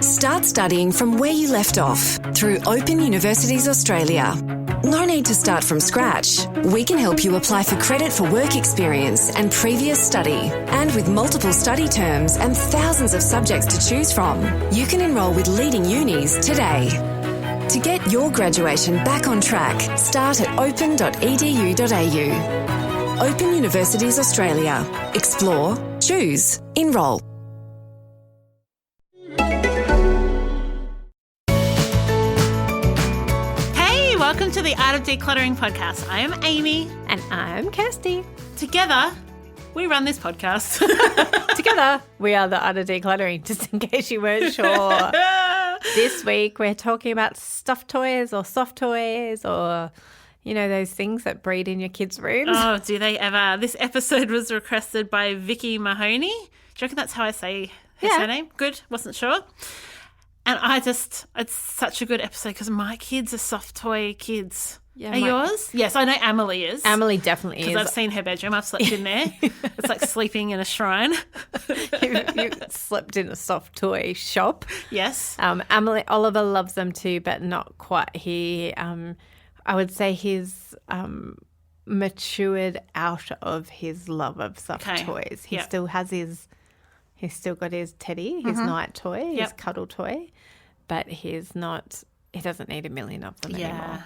Start studying from where you left off through Open Universities Australia. No need to start from scratch. We can help you apply for credit for work experience and previous study. And with multiple study terms and thousands of subjects to choose from, you can enrol with leading unis today. To get your graduation back on track, start at open.edu.au. Open Universities Australia. Explore, choose, enrol. Welcome to the Art of Decluttering podcast. I am Amy. And I'm Kirsty. Together, we run this podcast. Together, we are the Art of Decluttering, just in case you weren't sure. This week, we're talking about stuffed toys or soft toys or, you know, those things that breed in your kids' rooms. Oh, do they ever? This episode was requested by Vicky Mahoney. Do you reckon that's how I say her surname? Good. Wasn't sure. And it's such a good episode because my kids are soft toy kids. Yeah, are yours? Yes, I know Emily is. Emily definitely is. Because I've seen her bedroom. I've slept in there. It's like sleeping in a shrine. you slept in a soft toy shop. Yes. Oliver loves them too, but not quite. I would say he's matured out of his love of soft toys. He still has his... He's still got his teddy, his night toy, his cuddle toy, but he doesn't need a million of them anymore.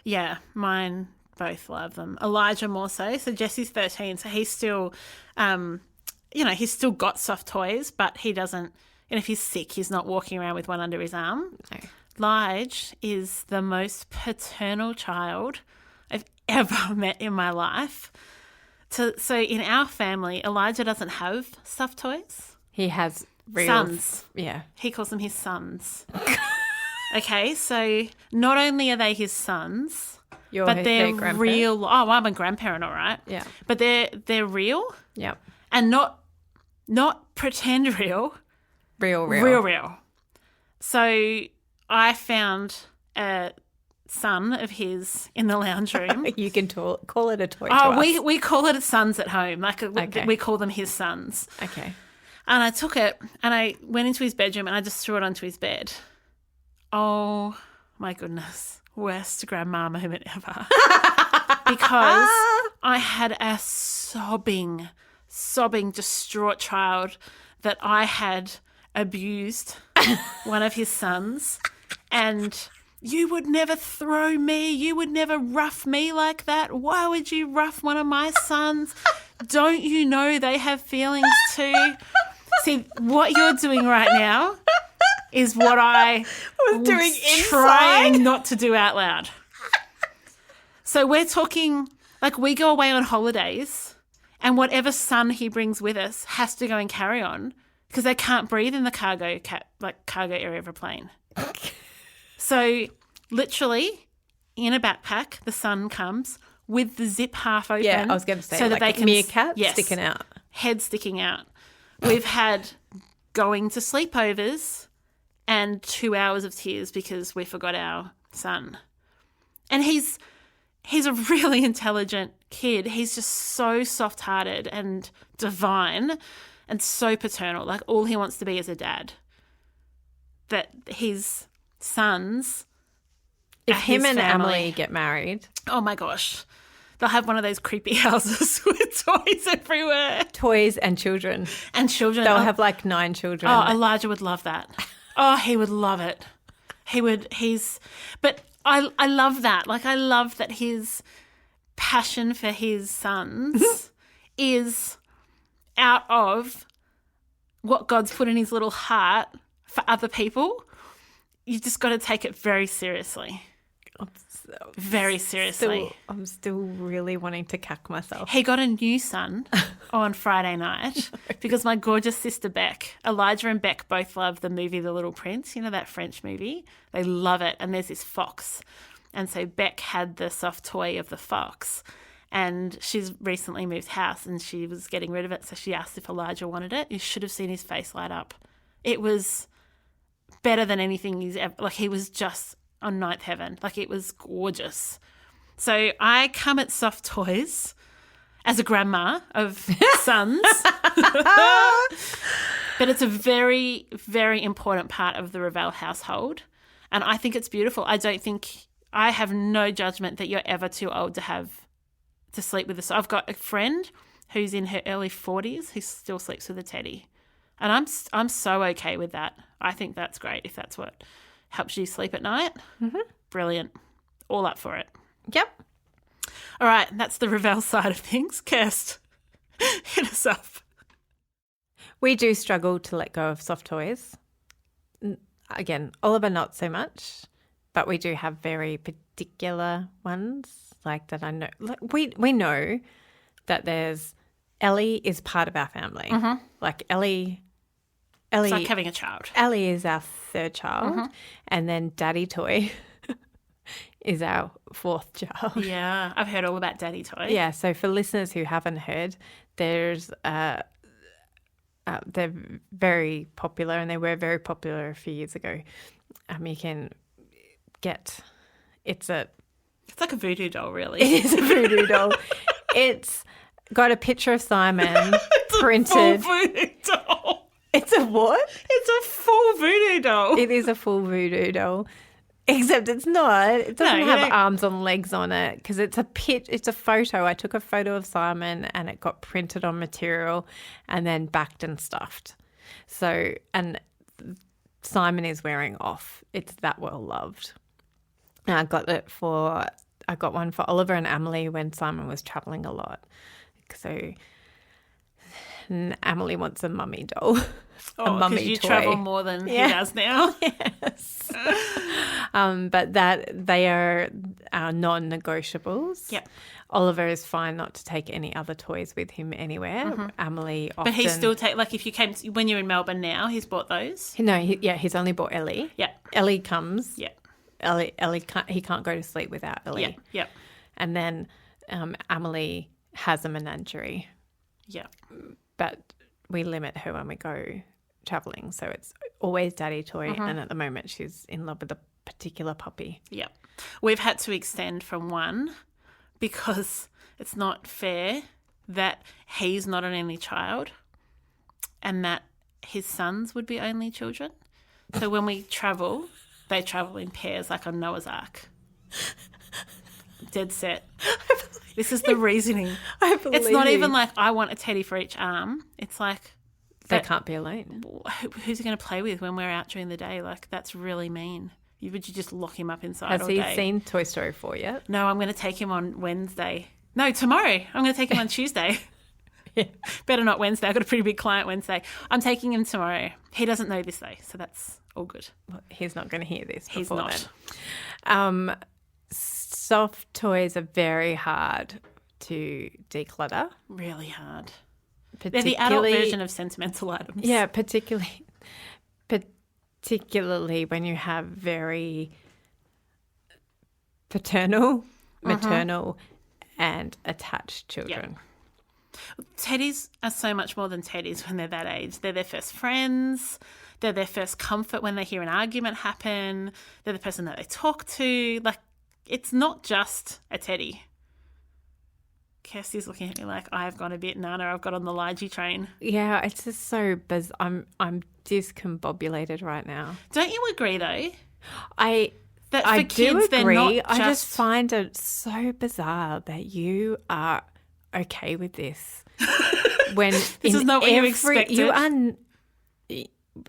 Yeah, mine both love them. Elijah more so. So Jesse's 13, so he's still, he's still got soft toys, but he doesn't, and if he's sick, he's not walking around with one under his arm. No. Lige is the most paternal child I've ever met in my life. So in our family, Elijah doesn't have stuffed toys. He has real sons. Yeah. He calls them his sons. Okay, so not only are they his sons, but they're real. Oh, I'm a grandparent, all right. Yeah. But they're real. Yep. And not pretend real. Real. So I found a son of his in the lounge room. You can call it a toy. We call it sons at home. We call them his sons. Okay. And I took it and I went into his bedroom and I just threw it onto his bed. Oh my goodness, worst grandma moment ever. Because I had a sobbing, distraught child that I had abused one of his sons, and you would never throw me. You would never rough me like that. Why would you rough one of my sons? Don't you know they have feelings too? See, what you're doing right now is what I was doing trying not to do out loud. So we're talking, like, we go away on holidays and whatever son he brings with us has to go in carry-on because they can't breathe in the cargo area of a plane. So literally in a backpack, the son comes with the zip half open. Yeah, I was going to say, so like that they can meerkat sticking out. Head sticking out. We've had going to sleepovers and 2 hours of tears because we forgot our son. And he's a really intelligent kid. He's just so soft-hearted and divine and so paternal. Like, all he wants to be is a dad. That his sons, if him and Emily get married, oh my gosh, they'll have one of those creepy houses with toys everywhere. Toys and children. They'll have like 9 children. Oh, Elijah would love that. Oh, he would love it. But I love that. Like, I love that his passion for his sons is out of what God's put in his little heart for other people. You just got to take it very seriously. Very seriously. I'm still really wanting to cack myself. He got a new son on Friday night because my gorgeous sister Beck, Elijah and Beck both love the movie The Little Prince, you know, that French movie. They love it. And there's this fox. And so Beck had the soft toy of the fox. And she's recently moved house and she was getting rid of it. So she asked if Elijah wanted it. You should have seen his face light up. It was better than anything he's ever, like, he was just on ninth heaven. Like, it was gorgeous. So I come at soft toys as a grandma of sons. But it's a very, very important part of the Ravel household. And I think it's beautiful. I have no judgment that you're ever too old to sleep with us. I've got a friend who's in her early 40s who still sleeps with a teddy. And I'm so okay with that. I think that's great if that's what helps you sleep at night. Mm-hmm. Brilliant. All up for it. Yep. All right, that's the Ravel side of things. Kirst, hit us up. We do struggle to let go of soft toys. Again, Oliver not so much, but we do have very particular ones like that. I know we know that there's Ellie is part of our family. Mm-hmm. Like Ellie, it's like having a child. Ellie is our third child, and then Daddy Toy is our fourth child. Yeah, I've heard all about Daddy Toy. Yeah, so for listeners who haven't heard, there's they're very popular, and they were very popular a few years ago. You can get it's like a voodoo doll, really. It is a voodoo doll. It's got a picture of Simon it's printed. A full voodoo doll. It's a what? It's a full voodoo doll. It is a full voodoo doll. Except it's not. It doesn't have arms and legs on it because it's a photo. I took a photo of Simon and it got printed on material and then backed and stuffed. So, and Simon is wearing off. It's that well loved. And I got one for Oliver and Emily when Simon was traveling a lot. So Emily wants a mummy doll. Oh, because you travel more than he does now. Yes. But they are our non-negotiables. Yep. Oliver is fine not to take any other toys with him anywhere. Mm-hmm. Emily often... But he still if you came... When you're in Melbourne now, he's bought those? No, he's only bought Ellie. Yeah. Ellie comes. Yeah. Ellie he can't go to sleep without Ellie. Yeah. Yep. And then Emily has a menagerie. Yeah. But we limit her when we go traveling, so it's always Daddy Toy, and at the moment she's in love with a particular puppy. Yeah. We've had to extend from one because it's not fair that he's not an only child and that his sons would be only children. So when we travel, they travel in pairs like on Noah's Ark. Dead set. This is the reasoning. I believe it's not even like I want a teddy for each arm. It's like they can't be alone. Who's he going to play with when we're out during the day? Like, that's really mean. Would you just lock him up inside all day? Has he seen Toy Story 4 yet? No, I'm going to take him on Wednesday. No, tomorrow. I'm going to take him on Tuesday. Yeah. Better not Wednesday. I've got a pretty big client Wednesday. I'm taking him tomorrow. He doesn't know this though, so that's all good. Well, he's not going to hear this. He's not. Then. Soft toys are very hard to declutter. Really hard. They're the adult version of sentimental items. Yeah, particularly when you have very paternal, maternal, and attached children. Yeah. Teddies are so much more than teddies when they're that age. They're their first friends. They're their first comfort when they hear an argument happen. They're the person that they talk to. Like, it's not just a teddy. Kirsty's looking at me like I've gone a bit Nana. I've got on the Lige train. Yeah, it's just so bizarre. I'm discombobulated right now. Don't you agree though? I do agree. I just find it so bizarre that you are okay with this. When this is not what you expected. You are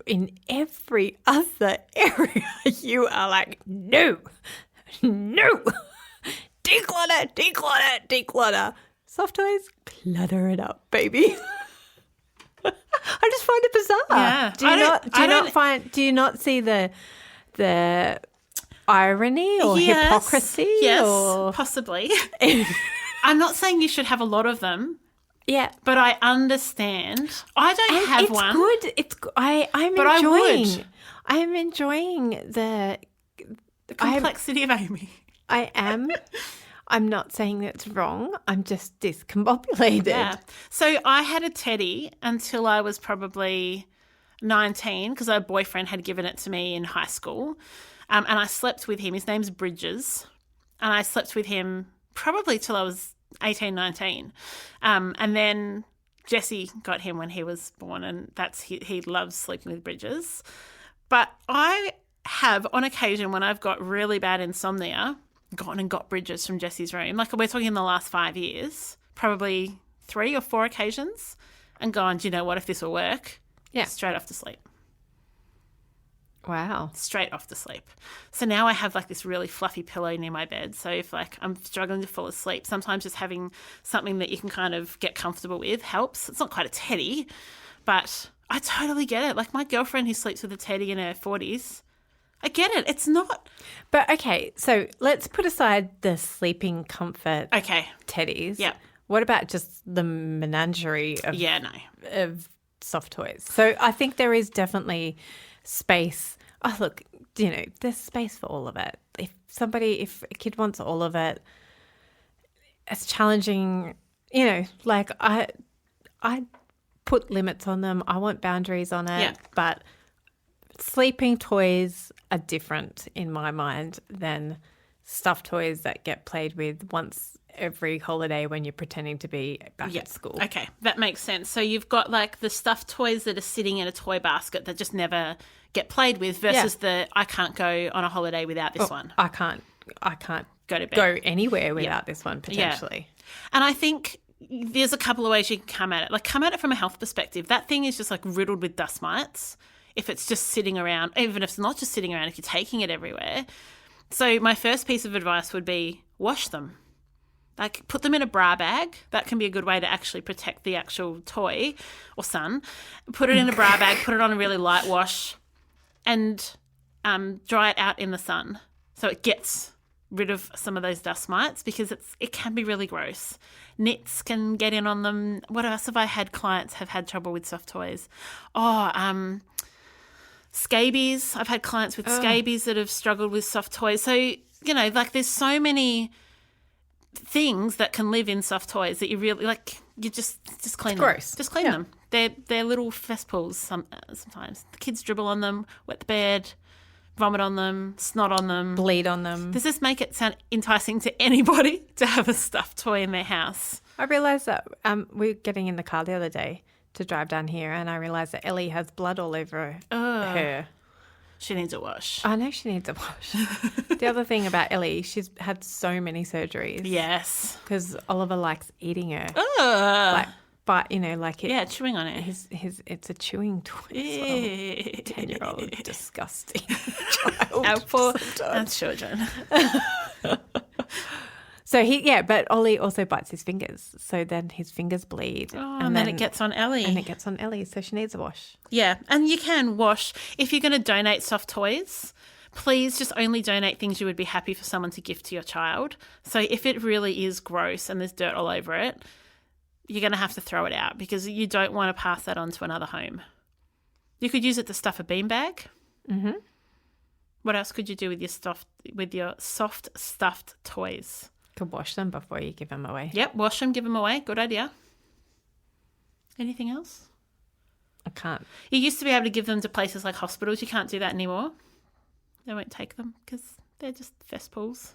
in every other area. You are like no, declutter. Soft toys, clutter it up, baby. I just find it bizarre. Yeah. Do you not see the irony or hypocrisy? Yes, or... possibly. I'm not saying you should have a lot of them. Yeah, but I understand. I don't have one. It's good. I'm enjoying the complexity of Amy. I am. I'm not saying that's wrong. I'm just discombobulated. Yeah. So I had a teddy until I was probably 19 because a boyfriend had given it to me in high school. And I slept with him. His name's Bridges. And I slept with him probably till I was 18, 19. And then Jesse got him when he was born, and he loves sleeping with bridges. But I have, on occasion, when I've got really bad insomnia, gone and got bridges from Jesse's room. Like, we're talking in the last 5 years, probably 3 or 4 occasions, and gone, do you know what, if this will work? Yeah. Straight off to sleep. Wow. Straight off to sleep. So now I have like this really fluffy pillow near my bed. So if like I'm struggling to fall asleep, sometimes just having something that you can kind of get comfortable with helps. It's not quite a teddy, but I totally get it. Like my girlfriend who sleeps with a teddy in her 40s, I get it. It's not. But okay, so let's put aside the sleeping comfort teddies. Yeah. What about just the menagerie of soft toys? So I think there is definitely space. Oh, look, you know, there's space for all of it. If a kid wants all of it, it's challenging, you know, like I put limits on them. I want boundaries on it, but sleeping toys are different in my mind than stuffed toys that get played with once every holiday when you're pretending to be back at school. Okay, that makes sense. So you've got like the stuffed toys that are sitting in a toy basket that just never get played with versus the I can't go on a holiday without this one. I can't go to bed. Go anywhere without this one potentially. Yeah. And I think there's a couple of ways you can come at it. Like come at it from a health perspective. That thing is just like riddled with dust mites. If it's just sitting around, even if it's not just sitting around, if you're taking it everywhere. So my first piece of advice would be wash them. Like put them in a bra bag. That can be a good way to actually protect the actual toy or son. Put it in a bra bag, put it on a really light wash and dry it out in the sun so it gets rid of some of those dust mites because it can be really gross. Nits can get in on them. What else have I had clients have had trouble with soft toys? Scabies. I've had clients with scabies that have struggled with soft toys. So, you know, like there's so many things that can live in soft toys that you really like. You just clean them. Gross. Just clean them. They're little cesspools. Sometimes the kids dribble on them, wet the bed, vomit on them, snot on them, bleed on them. Does this make it sound enticing to anybody to have a stuffed toy in their house? I realised that we were getting in the car the other day to drive down here, and I realised that Ellie has blood all over her. She needs a wash. I know she needs a wash. The other thing about Ellie, she's had so many surgeries. Yes. Because Oliver likes eating her. But, you know, like it. Yeah, chewing on it. It's a chewing toy. 10-year-old disgusting child. Our poor children. So but Ollie also bites his fingers. So then his fingers bleed. Oh, and then it gets on Ellie. And it gets on Ellie, so she needs a wash. Yeah, and you can wash. If you're going to donate soft toys, please just only donate things you would be happy for someone to gift to your child. So if it really is gross and there's dirt all over it, you're going to have to throw it out because you don't want to pass that on to another home. You could use it to stuff a beanbag. Mm-hmm. What else could you do with your soft stuffed toys? Could wash them before you give them away. Yep, wash them, give them away. Good idea. Anything else? I can't. You used to be able to give them to places like hospitals. You can't do that anymore. They won't take them because they're just cesspools.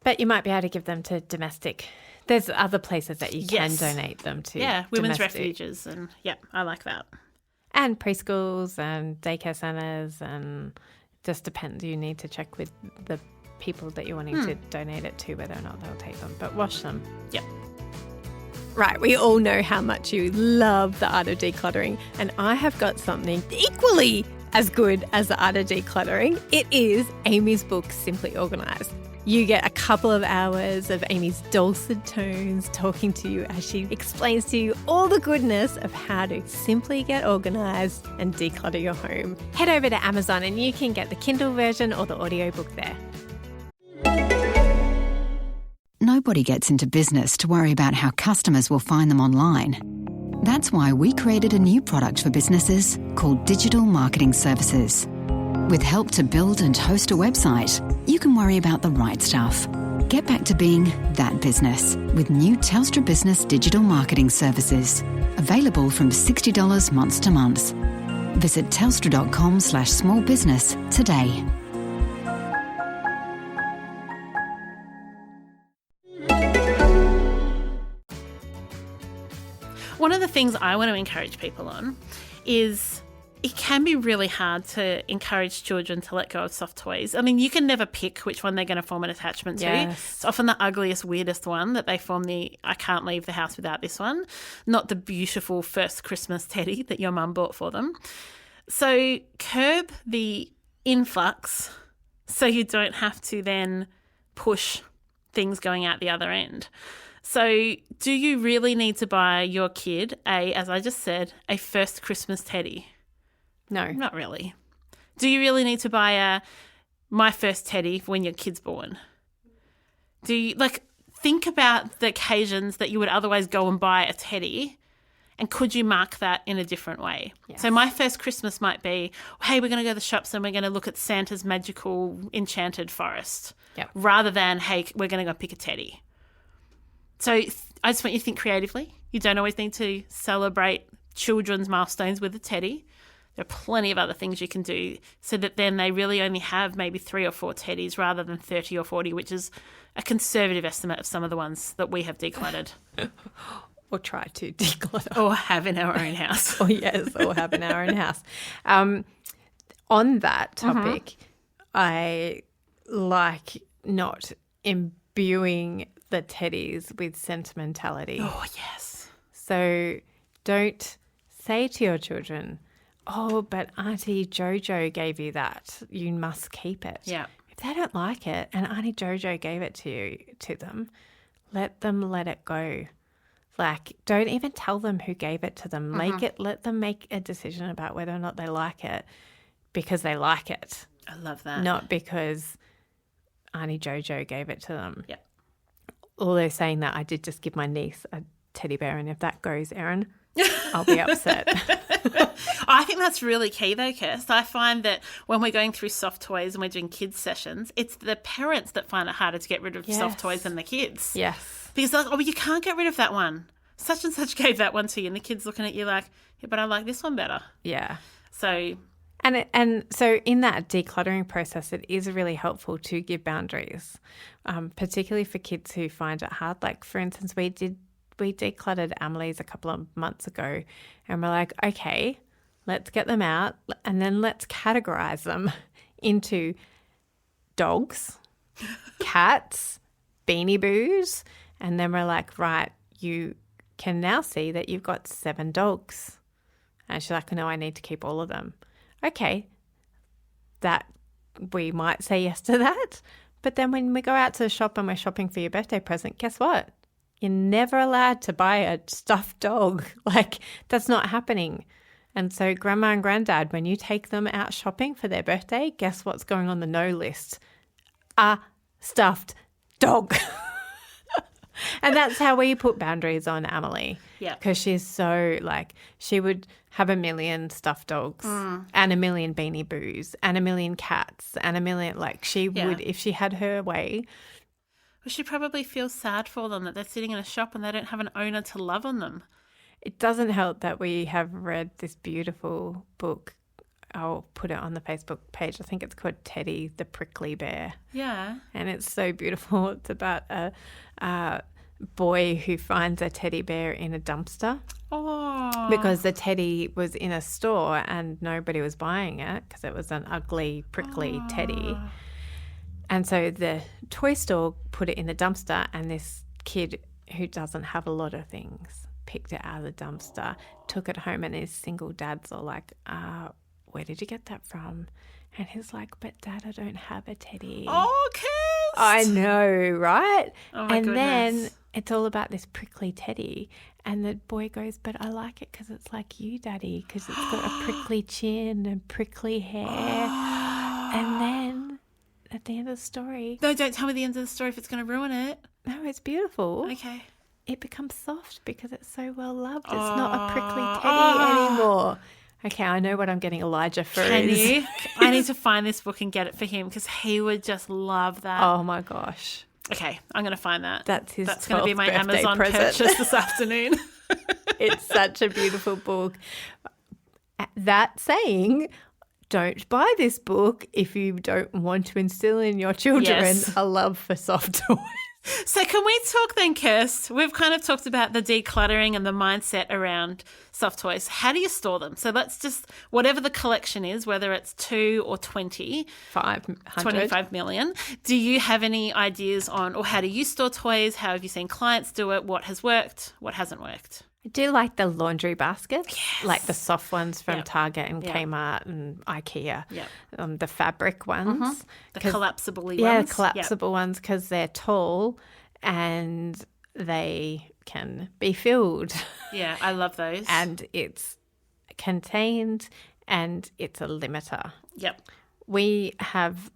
But you might be able to give them to domestic. There's other places that you can donate them to. Yeah, women's refuges and I like that. And preschools and daycare centres and just depends. You need to check with the people that you're wanting to donate it to whether or not they'll take them. But wash them. Yep. Right, we all know how much you love the art of decluttering, and I have got something equally as good as the art of decluttering. It is Amy's book, Simply Organise. You get a couple of hours of Amy's dulcet tones talking to you as she explains to you all the goodness of how to simply get organised and declutter your home. Head over to Amazon and you can get the Kindle version or the audiobook there. Nobody gets into business to worry about how customers will find them online. That's why we created a new product for businesses called Digital Marketing Services. With help to build and host a website, you can worry about the right stuff. Get back to being that business with new Telstra Business Digital Marketing Services. Available from $60 months to months. Visit telstra.com/smallbusiness today. things I want to encourage people on is it can be really hard to encourage children to let go of soft toys. I mean, you can never pick which one they're going to form an attachment to. Yes. It's often the ugliest, weirdest one that they form the I can't leave the house without this one, not the beautiful first Christmas teddy that your mum bought for them. So curb the influx so you don't have to then push things going out the other end. So do you really need to buy your kid as I just said, a first Christmas teddy? No. Not really. Do you really need to buy my first teddy for when your kid's born? Do you, think about the occasions that you would otherwise go and buy a teddy, and could you mark that in a different way? Yes. So my first Christmas might be, hey, we're going to go to the shops and we're going to look at Santa's magical enchanted forest, rather than, hey, we're going to go pick a teddy. So I just want you to think creatively. You don't always need to celebrate children's milestones with a teddy. There are plenty of other things you can do so that then they really only have maybe 3 or 4 teddies rather than 30 or 40, which is a conservative estimate of some of the ones that we have decluttered. Or try to declutter. Or have in our own house. or have in our own house. On that topic, I like not imbuing the teddies with sentimentality. Oh, yes. So don't say to your children, oh, but Auntie Jojo gave you that. You must keep it. Yeah. If they don't like it and Auntie Jojo gave it to them let it go. Don't even tell them who gave it to them. Let them make a decision about whether or not they like it because they like it. I love that. Not because Auntie Jojo gave it to them. Yeah. Although saying that, I did just give my niece a teddy bear, and if that goes, Erin, I'll be upset. I think that's really key though, Kirst. I find that when we're going through soft toys and we're doing kids sessions, it's the parents that find it harder to get rid of soft toys than the kids. Yes. Because they're like, oh, but you can't get rid of that one. Such and such gave that one to you, and the kid's looking at you like, yeah, but I like this one better. Yeah. So... And so in that decluttering process, it is really helpful to give boundaries, particularly for kids who find it hard. Like, for instance, we decluttered Amelie's a couple of months ago, and we're like, okay, let's get them out and then let's categorize them into dogs, cats, Beanie Boos, and then we're like, right, you can now see that you've got 7 dogs. And she's like, no, I need to keep all of them. Okay, that we might say yes to that. But then when we go out to the shop and we're shopping for your birthday present, guess what? You're never allowed to buy a stuffed dog. That's not happening. And so Grandma and Granddad, when you take them out shopping for their birthday, guess what's going on the no list? A stuffed dog. And that's how we put boundaries on Amelie. Yeah. Because she's so, she would have a million stuffed dogs and a million Beanie Boos and a million cats and a million, she would, if she had her way. Well, she probably feels sad for them that they're sitting in a shop and they don't have an owner to love on them. It doesn't help that we have read this beautiful book. I'll put it on the Facebook page. I think it's called Teddy the Prickly Bear. Yeah. And it's so beautiful. It's about a boy who finds a teddy bear in a dumpster. Oh. Because the teddy was in a store and nobody was buying it because it was an ugly, prickly teddy. And so the toy store put it in the dumpster, and this kid who doesn't have a lot of things picked it out of the dumpster, took it home, and his single dads are like, where did you get that from? And he's like, but Dad, I don't have a teddy. Oh, kids! I know, right? Oh, my goodness. Then it's all about this prickly teddy. And the boy goes, but I like it because it's like you, Daddy, because it's got a prickly chin and prickly hair. And then at the end of the story... No, don't tell me the end of the story if it's going to ruin it. No, it's beautiful. Okay. It becomes soft because it's so well loved. It's not a prickly teddy anymore. Okay, I know what I'm getting Elijah for. Can you? I need to find this book and get it for him because he would just love that. Oh, my gosh. Okay, I'm going to find that. That's going to be my Amazon present. purchase this afternoon. It's such a beautiful book. That saying, don't buy this book if you don't want to instill in your children a love for soft toys. So can we talk then, Kirst? We've kind of talked about the decluttering and the mindset around soft toys. How do you store them? So let's just, whatever the collection is, whether it's 2 or 20, 25 million, do you have any ideas on, or how do you store toys? How have you seen clients do it? What has worked? What hasn't worked? I do like the laundry baskets, like the soft ones from Yep. Target and Yep. Kmart and Ikea. Yep. The fabric ones. The collapsible ones. Yeah, the collapsible ones because they're tall and they can be filled. Yeah, I love those. And it's contained and it's a limiter. Yep. We have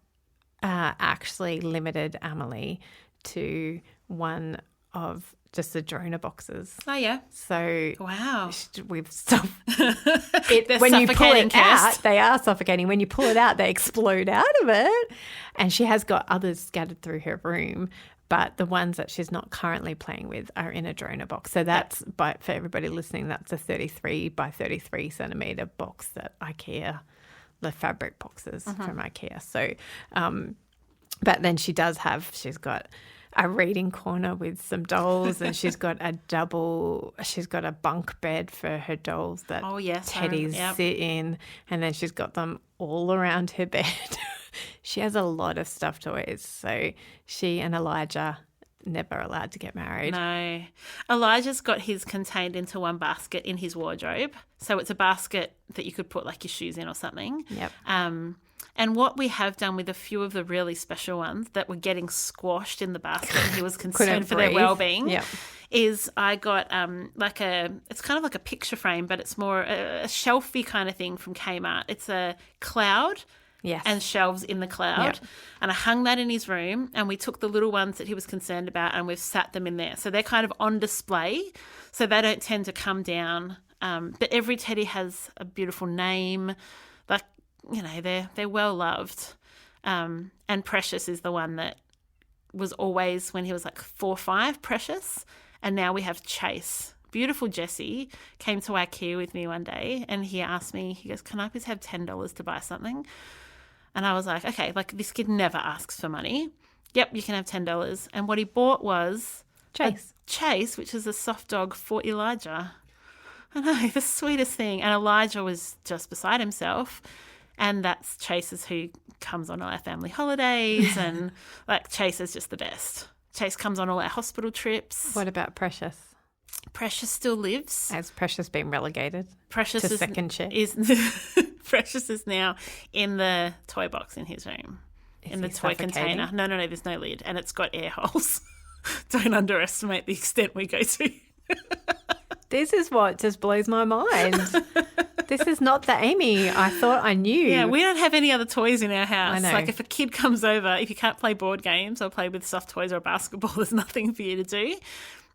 actually limited Amelie to one of just the Drona boxes. Oh, yeah. So Wow. we've stopped. They're When you pull suffocating, it out, Kirst. they are suffocating. When you pull it out, they explode out of it. And she has got others scattered through her room, but the ones that she's not currently playing with are in a Drona box. So that's, for everybody listening, that's a 33 by 33 centimetre box that Ikea, the fabric boxes from Ikea. So, but then she's got a reading corner with some dolls, and she's got a bunk bed for her dolls that teddies sit in, and then she's got them all around her bed. She has a lot of stuffed toys. So she and Elijah never allowed to get married. No. Elijah's got his contained into one basket in his wardrobe. So it's a basket that you could put like your shoes in or something. Yep. And what we have done with a few of the really special ones that were getting squashed in the basket, and he was concerned for their well-being, is I got it's kind of like a picture frame, but it's more a shelfy kind of thing from Kmart. It's a cloud. Yes. And shelves in the cloud. Yep. And I hung that in his room, and we took the little ones that he was concerned about and we've sat them in there. So they're kind of on display, so they don't tend to come down. But every teddy has a beautiful name. Like, you know, they're well loved. And Precious is the one that was always, when he was like 4 or 5, Precious. And now we have Chase. Beautiful Jesse came to Ikea with me one day, and he asked me, he goes, "Can I please have $10 to buy something?" And I was like, okay, like this kid never asks for money. Yep, you can have $10. And what he bought was Chase, which is a soft dog for Elijah. I know, the sweetest thing. And Elijah was just beside himself. And that's Chase is who comes on all our family holidays. And like Chase is just the best. Chase comes on all our hospital trips. What about Precious? Precious still lives. Has Precious been relegated to second shift? Precious is now in the toy box in his room, in the toy container. No, there's no lid, and it's got air holes. Don't underestimate the extent we go to. This is what just blows my mind. This is not the Amy I thought I knew. Yeah, we don't have any other toys in our house. I know. Like if a kid comes over, if you can't play board games or play with soft toys or a basketball, there's nothing for you to do.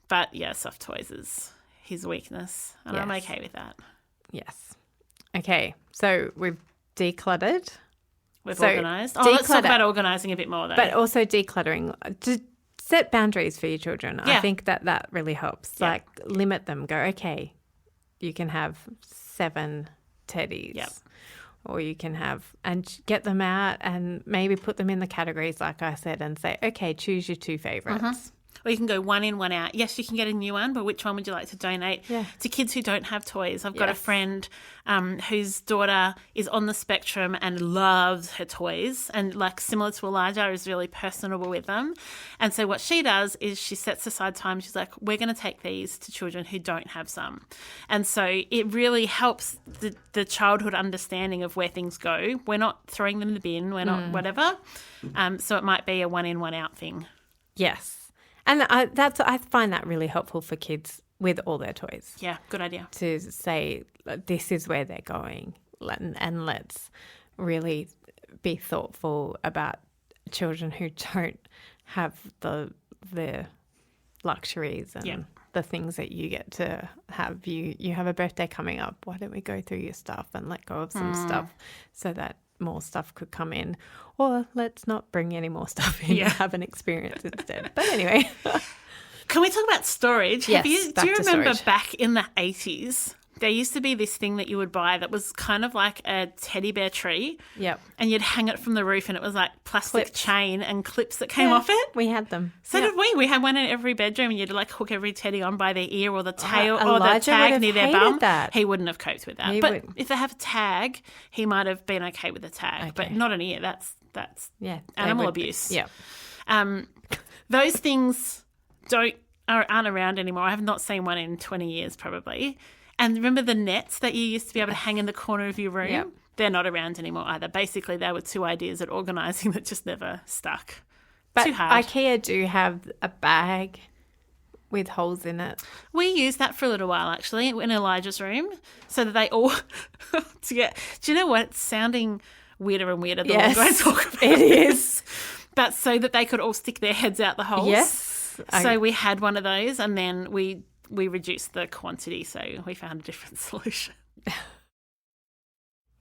But yeah, soft toys is his weakness, and I'm okay with that. Yes. Okay, so we've decluttered. We've organised. Let's talk about organising a bit more, though. But also decluttering. To set boundaries for your children. Yeah. I think that really helps. Yeah. Like limit them. Go, okay, you can have 7 teddies. Yep. Or you can have, and get them out and maybe put them in the categories, like I said, and say, okay, choose your 2 favourites. Or you can go one in, one out. Yes, you can get a new one, but which one would you like to donate to kids who don't have toys? I've got a friend whose daughter is on the spectrum and loves her toys, and like similar to Elijah, is really personable with them. And so what she does is she sets aside time. She's like, we're going to take these to children who don't have some. And so it really helps the childhood understanding of where things go. We're not throwing them in the bin. We're not whatever. So it might be a one in, one out thing. Yes. And I find that really helpful for kids with all their toys. Yeah, good idea. To say, this is where they're going, and let's really be thoughtful about children who don't have the luxuries and the things that you get to have. You have a birthday coming up. Why don't we go through your stuff and let go of some stuff so that more stuff could come in, or let's not bring any more stuff in and have an experience instead. But anyway. Can we talk about storage? Yes, Do you remember storage. back in the 80s, there used to be this thing that you would buy that was kind of like a teddy bear tree. Yep. And you'd hang it from the roof and it was like plastic chain and clips that came off it. We had them. So did we. We had one in every bedroom and you'd like hook every teddy on by their ear or the tail or the Elijah tag near their bum. That. He wouldn't have coped with that. But if they have a tag, he might have been okay with the tag. But not an ear. That's animal abuse. Yeah. Those things aren't around anymore. I have not seen one in 20 years probably. And remember the nets that you used to be able to hang in the corner of your room? Yep. They're not around anymore either. Basically, they were two ideas at organising that just never stuck. But too hard. Ikea do have a bag with holes in it. We used that for a little while, actually, in Elijah's room, so that they all do you know what? It's sounding weirder and weirder the longer I talk about it. Is. But so that they could all stick their heads out the holes. Yes. So we had one of those and then we reduced the quantity, so we found a different solution.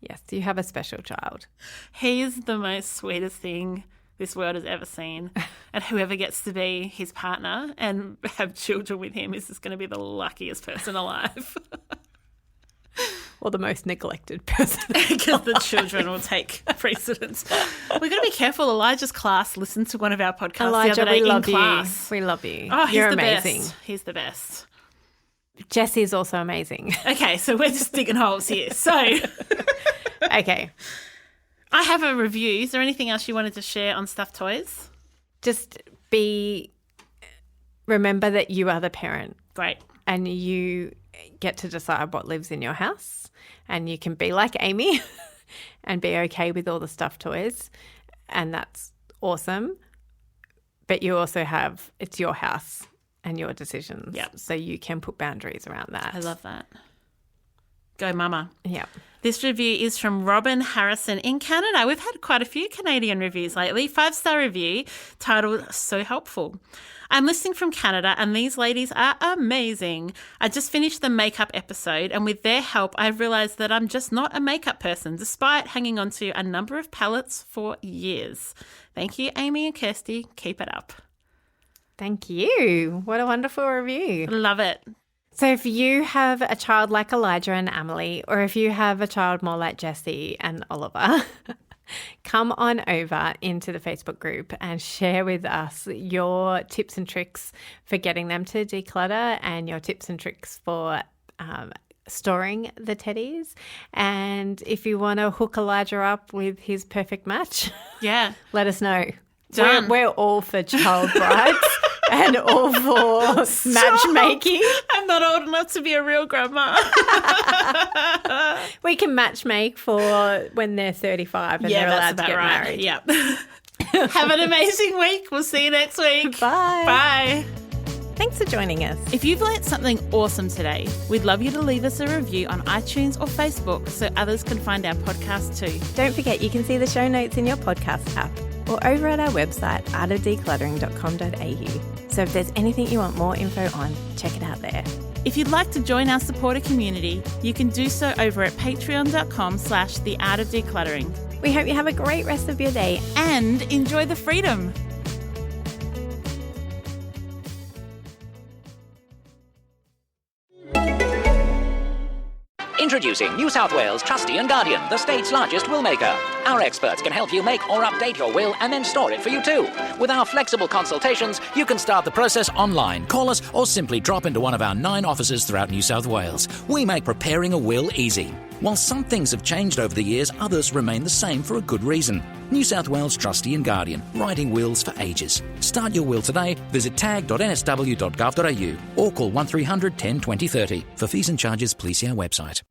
Yes, you have a special child. He is the most sweetest thing this world has ever seen. And whoever gets to be his partner and have children with him is just going to be the luckiest person alive. Or the most neglected person. Because the children will take precedence. We've got to be careful. Elijah's class listened to one of our podcasts Elijah, the other day we love in class. We love you. Oh, You're amazing. Best. He's the best. Jessie is also amazing. Okay, so we're just digging holes here. So, okay. I have a review. Is there anything else you wanted to share on stuffed toys? Just remember that you are the parent. Great. And you get to decide what lives in your house. And you can be like Amy and be okay with all the stuffed toys. And that's awesome. But you also it's your house and your decisions. Yep. So you can put boundaries around that. I love that. Go mama. Yeah. This review is from Robin Harrison in Canada. We've had quite a few Canadian reviews lately. 5-star review titled So Helpful. I'm listening from Canada and these ladies are amazing. I just finished the makeup episode and with their help I've realised that I'm just not a makeup person despite hanging on to a number of palettes for years. Thank you, Amy and Kirsty. Keep it up. Thank you. What a wonderful review. Love it. So if you have a child like Elijah and Amelie, or if you have a child more like Jessie and Oliver, come on over into the Facebook group and share with us your tips and tricks for getting them to declutter and your tips and tricks for storing the teddies. And if you want to hook Elijah up with his perfect match, let us know. Done. We're all for child brides. And all for matchmaking. I'm not old enough to be a real grandma. We can matchmake for when they're 35 and they're allowed to get married. Yep. Have an amazing week. We'll see you next week. Bye. Bye. Thanks for joining us. If you've learnt something awesome today, we'd love you to leave us a review on iTunes or Facebook so others can find our podcast too. Don't forget you can see the show notes in your podcast app or over at our website, artofdecluttering.com.au. So if there's anything you want more info on, check it out there. If you'd like to join our supporter community, you can do so over at patreon.com/theartofdecluttering. We hope you have a great rest of your day and enjoy the freedom. Introducing New South Wales Trustee and Guardian, the state's largest will maker. Our experts can help you make or update your will and then store it for you too. With our flexible consultations, you can start the process online, call us, or simply drop into one of our 9 offices throughout New South Wales. We make preparing a will easy. While some things have changed over the years, others remain the same for a good reason. New South Wales Trustee and Guardian, writing wills for ages. Start your will today. Visit tag.nsw.gov.au or call 1300 10 20 30. For fees and charges, please see our website.